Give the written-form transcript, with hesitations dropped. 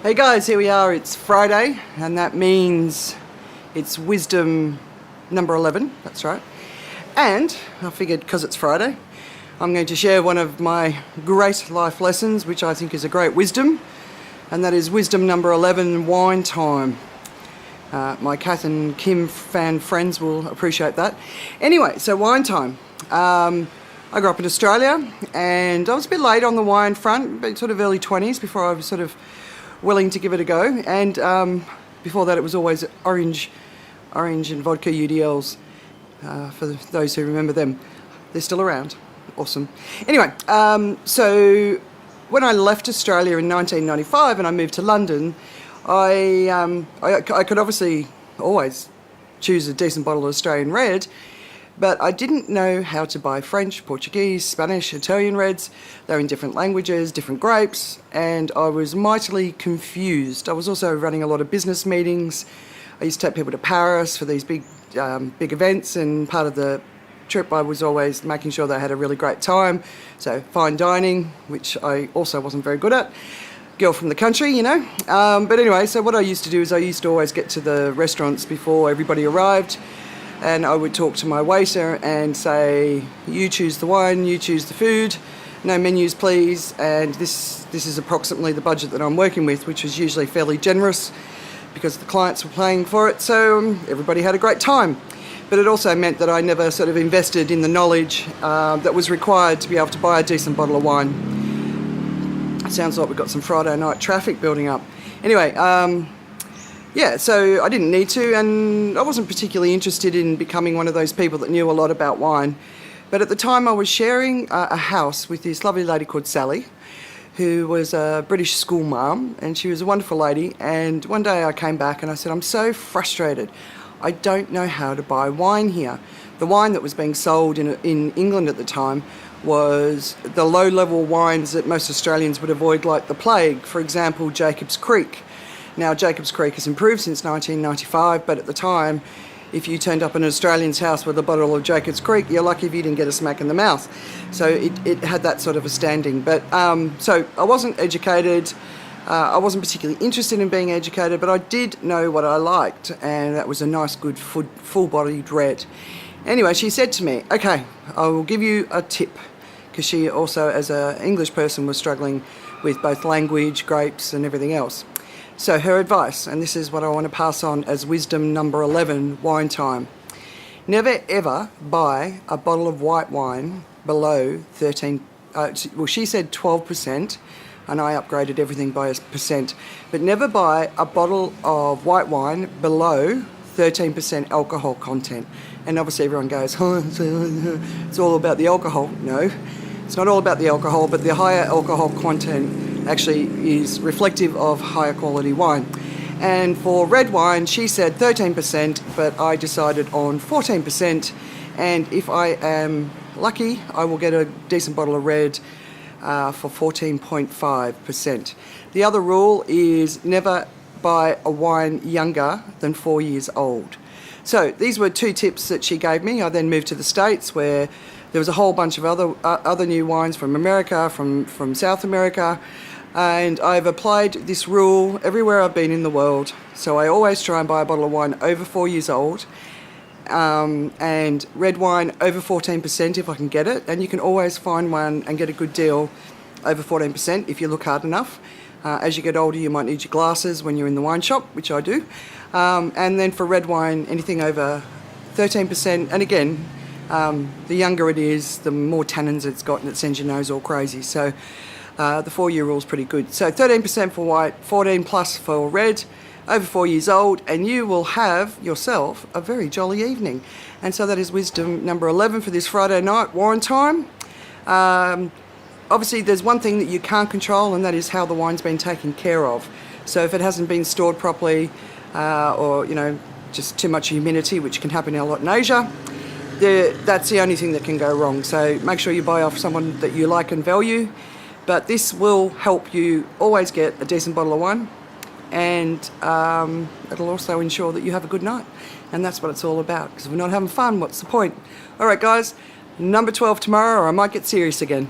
Hey guys, here we are. It's Friday, and that means it's wisdom number 11. That's right. And I figured because it's Friday, I'm going to share one of my great life lessons, which I think is a great wisdom, and that is wisdom number 11, wine time. My Kath and Kim fan friends will appreciate that. Anyway, so wine time. I grew up in Australia, and I was a bit late on the wine front, but sort of early 20s before I was sort of willing to give it a go. And before that, it was always orange and vodka UDLs. For those who remember them, they're still around. Awesome. Anyway, so when I left Australia in 1995 and I moved to London, I could obviously always choose a decent bottle of Australian red, but I didn't know how to buy French, Portuguese, Spanish, Italian reds. They're in different languages, different grapes, and I was mightily confused. I was also running a lot of business meetings. I used to take people to Paris for these big events, and part of the trip I was always making sure they had a really great time. So fine dining, which I also wasn't very good at. Girl from the country, you know. But anyway, so what I used to do is I used to always get to the restaurants before everybody arrived, and I would talk to my waiter and say, you choose the wine, you choose the food, no menus please, and this is approximately the budget that I'm working with, which was usually fairly generous because the clients were paying for it, so everybody had a great time. But it also meant that I never sort of invested in the knowledge that was required to be able to buy a decent bottle of wine. It sounds like we've got some Friday night traffic building up. Anyway, yeah, so I didn't need to, and I wasn't particularly interested in becoming one of those people that knew a lot about wine. But at the time I was sharing a house with this lovely lady called Sally, who was a British school mum, and she was a wonderful lady. And one day I came back and I said, I'm so frustrated. I don't know how to buy wine here. The wine that was being sold in England at the time was the low-level wines that most Australians would avoid like the plague. For example, Jacob's Creek. Now, Jacob's Creek has improved since 1995, but at the time, if you turned up in an Australian's house with a bottle of Jacob's Creek, you're lucky if you didn't get a smack in the mouth. So it had that sort of a standing. But so I wasn't educated. I wasn't particularly interested in being educated, but I did know what I liked, and that was a nice, good, full-bodied red. Anyway, she said to me, okay, I will give you a tip, because she also, as an English person, was struggling with both language, grapes, and everything else. So her advice, and this is what I want to pass on as wisdom number 11, wine time. Never ever buy a bottle of white wine below 13, well, she said 12%, and I upgraded everything by a percent, but never buy a bottle of white wine below 13% alcohol content. And obviously everyone goes, oh, it's all about the alcohol. No, it's not all about the alcohol, but the higher alcohol content actually is reflective of higher quality wine. And for red wine, she said 13%, but I decided on 14%. And if I am lucky, I will get a decent bottle of red for 14.5%. The other rule is never buy a wine younger than 4 years old. So these were two tips that she gave me. I then moved to the States, where there was a whole bunch of other new wines from America, from South America, and I've applied this rule everywhere I've been in the world. So I always try and buy a bottle of wine over 4 years old, and red wine over 14% if I can get it. And you can always find one and get a good deal over 14% if you look hard enough. As you get older, you might need your glasses when you're in the wine shop, which I do. And then for red wine, anything over 13%. And again, the younger it is, the more tannins it's got, and it sends your nose all crazy. So the 4 year rule is pretty good. So 13% for white, 14 plus for red, over 4 years old, and you will have yourself a very jolly evening. And so that is wisdom number 11 for this Friday night, wine time. Obviously, there's one thing that you can't control, and that is how the wine's been taken care of. So if it hasn't been stored properly, or, you know, just too much humidity, which can happen a lot in Asia, that's the only thing that can go wrong. So make sure you buy off someone that you like and value. But this will help you always get a decent bottle of wine, and it'll also ensure that you have a good night. And that's what it's all about, because if we're not having fun, what's the point? All right, guys, number 12 tomorrow, or I might get serious again.